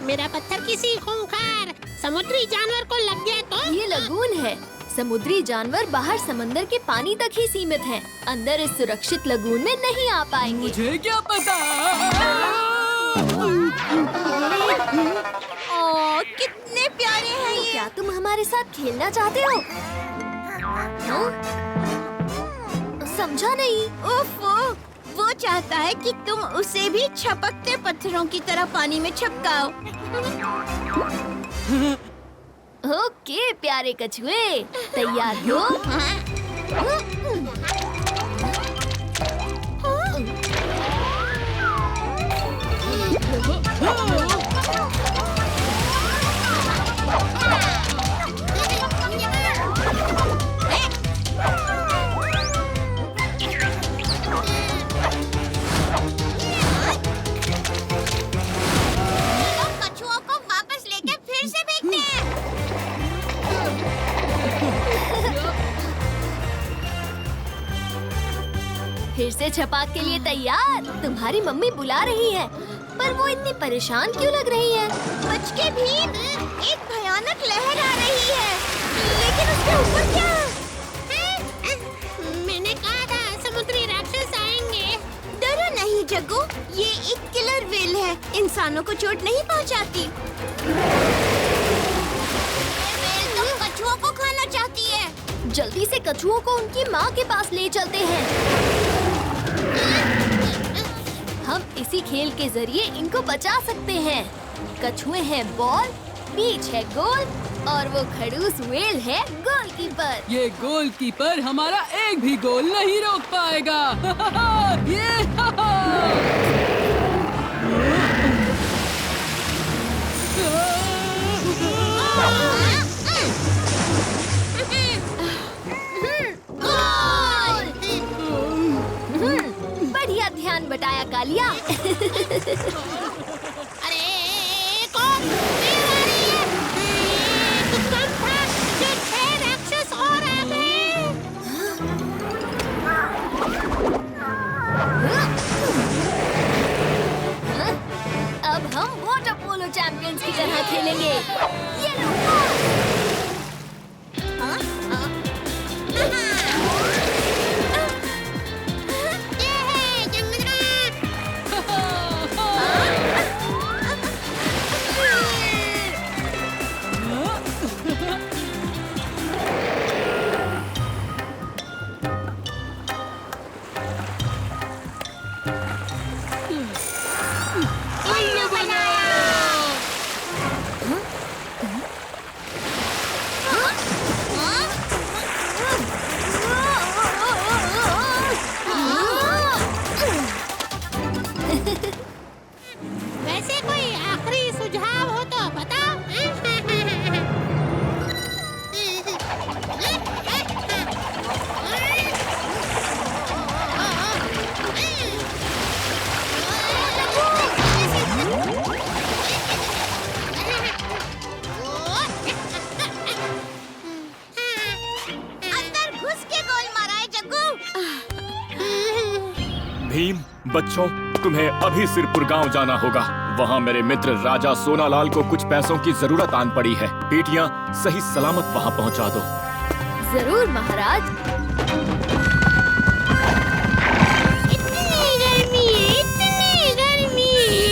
मेरा पत्थर किसी खूंखार समुद्री जानवर को लग गया तो? ये लगून है। समुद्री जानवर बाहर समंदर के पानी तक ही सीमित हैं। अंदर इस सुरक्षित लगून में नहीं आ पाएंगे। मुझे क्या पता? कितने प्यारे हैं ये। क्या तुम हमारे साथ खेलना चाहते हो? समझा नहीं। ओफो, वो चाहता है कि तुम उसे भी छपकते पत्थरों की तरह पानी में छपकाओ। ओके प्यारे कछुए, तैयार हो? कछुओं को वापस लेके फिर से फेंकते हैं। फिर से छपाक के लिए तैयार? तुम्हारी मम्मी बुला रही है, पर वो इतनी परेशान क्यों लग रही है? बच के भीम, एक भयानक लहर आ रही है, लेकिन उसके ऊपर क्या? मैंने कहा था समुद्री राक्षस आएंगे। डरो नहीं जग्गू, ये एक किलर व्हेल है, इंसानों को चोट नहीं पहुंचाती। ये व्हेल तो कछुओं को खाना चाहती है। जल्दी से कछुओं को उनकी माँ के पास ले चलते हैं। हम इसी खेल के जरिए इनको बचा सकते हैं। कछुए हैं बॉल, बीच है गोल और वो खड़ूस व्हेल है गोलकीपर। ये गोलकीपर हमारा एक भी गोल नहीं रोक पाएगा। बढ़िया ध्यान बटाया कालिया। अरे कौन? देव आ रही है। तो कम था जो 6 राक्षस और आ गए। अब हम वाटर पोलो चैंपियंस की तरह खेलेंगे। ये लो। ये है जंगलराज। उल्लू बनाया। वैसे कोई आखिरी सुझाव हो तो बताओ। अंदर घुस के गोल मारा है जग्गू। भीम, बच्चों, तुम्हें अभी सिरपुर गांव जाना होगा। वहाँ मेरे मित्र राजा सोनालाल को कुछ पैसों की जरूरत आन पड़ी है। बेटियां सही सलामत वहाँ पहुँचा दो। जरूर महाराज। इतनी गर्मी है, इतनी गर्मी है।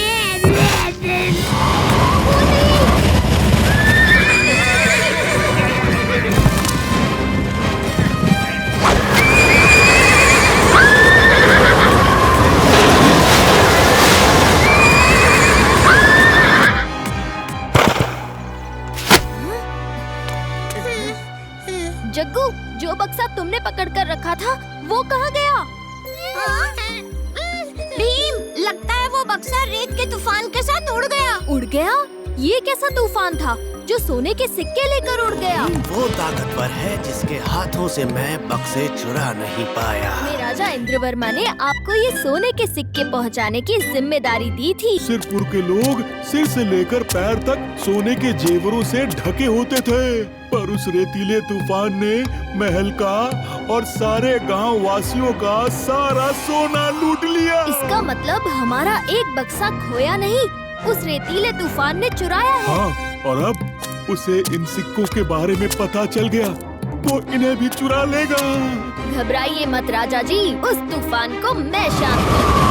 जग्गू, जो बक्सा तुमने पकड़ कर रखा था वो कहाँ गया? भीम, लगता है वो बक्सा रेत के तूफान के साथ उड़ गया। उड़ गया? ये कैसा तूफान था जो सोने के सिक्के लेकर उड़ गया? वो ताकतवर है जिसके हाथों से मैं बक्से चुरा नहीं पाया। मैं राजा इंद्रवर्मा ने आपको ये सोने के सिक्के पहुंचाने की जिम्मेदारी दी थी। सिरपुर के लोग सिर से लेकर पैर तक सोने के जेवरों से ढके होते थे, पर उस रेतीले तूफान ने महल का और सारे गांव वासियों का सारा सोना लूट लिया। इसका मतलब हमारा एक बक्सा खोया नहीं, उस रेतीले तूफान ने चुराया है। हाँ, और अब उसे इन सिक्कों के बारे में पता चल गया, वो इन्हें भी चुरा लेगा। घबराइए मत राजा जी, उस तूफान को मैं शांत करूंगा।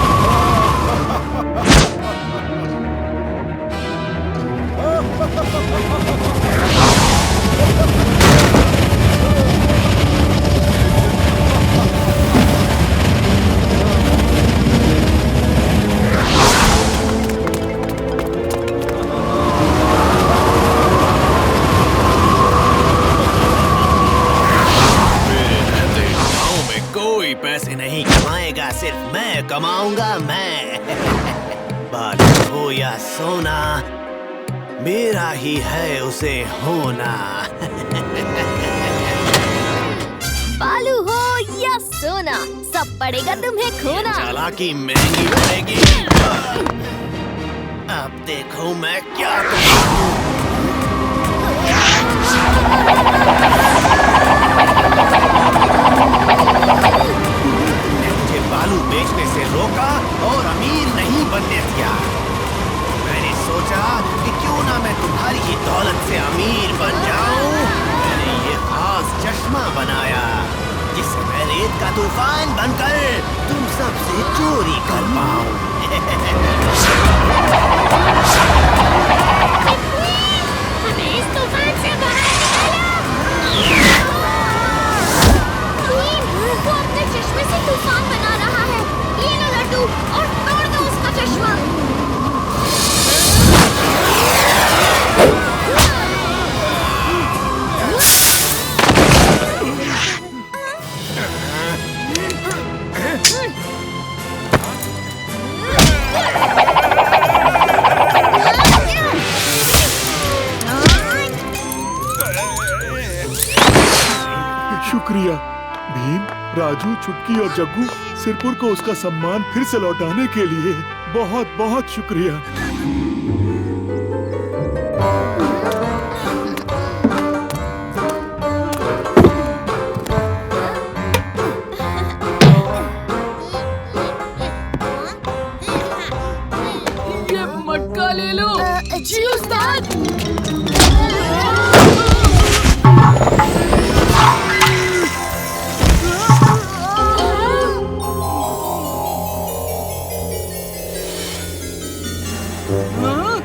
कोई पैसे नहीं कमाएगा, सिर्फ मैं कमाऊंगा। मैं बालू हो या सोना, मेरा ही है उसे होना। बालू हो या सोना, सब पड़ेगा तुम्हें खोना। चालाकी महंगी पड़ेगी। अब देखो मैं क्या करूं। मुझे बालू बेचने से रोका और अमीर नहीं बनने दिया। मैंने सोचा कि क्यों ना मैं तुम्हारी ही दौलत से अमीर बन जाऊं। मैंने ये खास चश्मा बनाया जिससे मैं रेत का तूफान बनकर तुम सबसे चोरी कर पाऊं। हमें इस तूफान से बाहर निकालो। वो अपने चश्मे से तूफान बना रहा है। ये लो लड्डू और तोड़ दो उसका चश्मा। शुक्रिया भीम, राजू, चुटकी और जग्गू, सिरपुर को उसका सम्मान फिर से लौटाने के लिए बहुत बहुत शुक्रिया। ये मटका ले लो। जी उस्ताद। हाँ?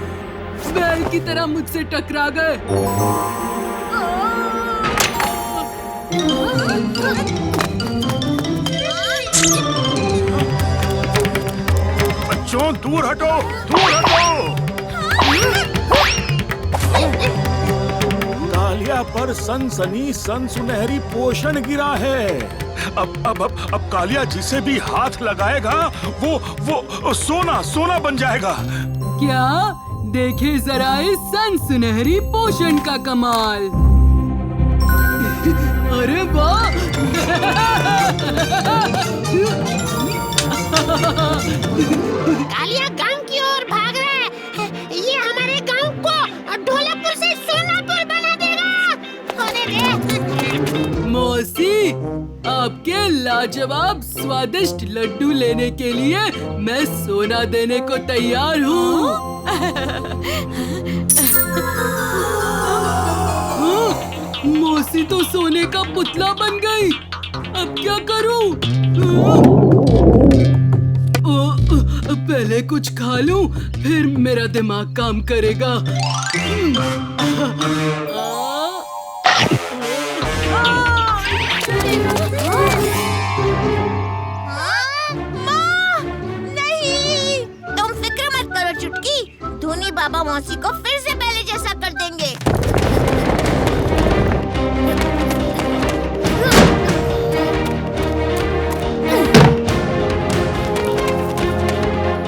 बैल की तरह मुझसे टकरा गए। बच्चों दूर हटो, दूर हटो। कालिया पर सनसनी सन सुनहरी पोषण गिरा है। अब कालिया जिसे भी हाथ लगाएगा वो सोना सोना बन जाएगा। क्या? देखे जरा इस सन सुनहरी पोषण का कमाल। अरे वाह! कालिया गांव की ओर भाग रहा है। ये हमारे गांव को ढोलापुर से सोनापुर बना देगा। होने दे। मौसी, आपके लाजवाब स्वादिष्ट लड्डू लेने के लिए मैं सोना देने को तैयार हूँ। मौसी तो सोने का पुतला बन गई। अब क्या करूँ? पहले कुछ खा लूं, फिर मेरा दिमाग काम करेगा। माँ! नहीं! तुम फिक्र मत करो चुटकी, धोनी बाबा मौसी को फिर से पहले जैसा कर देंगे।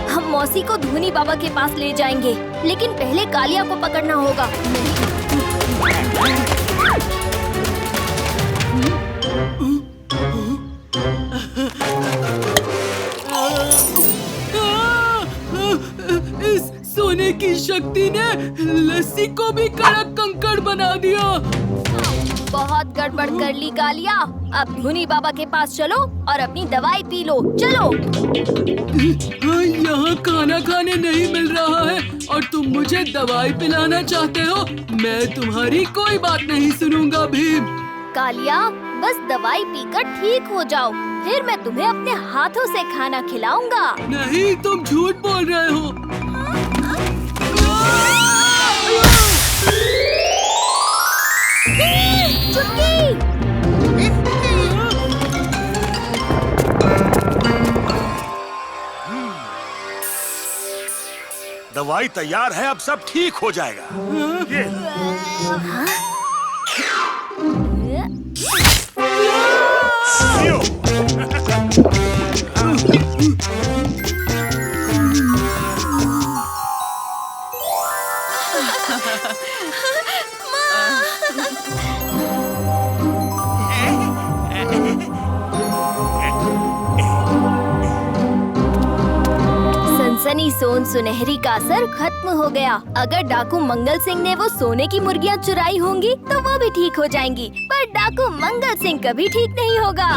हम मौसी को धोनी बाबा के पास ले जाएंगे, लेकिन पहले कालिया को पकड़ना होगा। इस सोने की शक्ति ने लस्सी को भी कड़क कंकड़ बना दिया। बहुत गड़बड़ कर ली कालिया। अब धूनी बाबा के पास चलो और अपनी दवाई पी लो। चलो। यहाँ खाना खाने नहीं मिल रहा है और तुम मुझे दवाई पिलाना चाहते हो। मैं तुम्हारी कोई बात नहीं सुनूंगा भीम। कालिया, बस दवाई पीकर ठीक हो जाओ, फिर मैं तुम्हें अपने हाथों से खाना खिलाऊंगा। नहीं, तुम झूठ बोल रहे हो। चुटकी! दवाई तैयार है, अब सब ठीक हो जाएगा। ये लियो। सनसनी सोन सुनहरी का असर खत्म हो गया। अगर डाकू मंगल सिंह ने वो सोने की मुर्गियाँ चुराई होंगी तो वो भी ठीक हो जाएंगी, पर डाकू मंगल सिंह कभी ठीक नहीं होगा।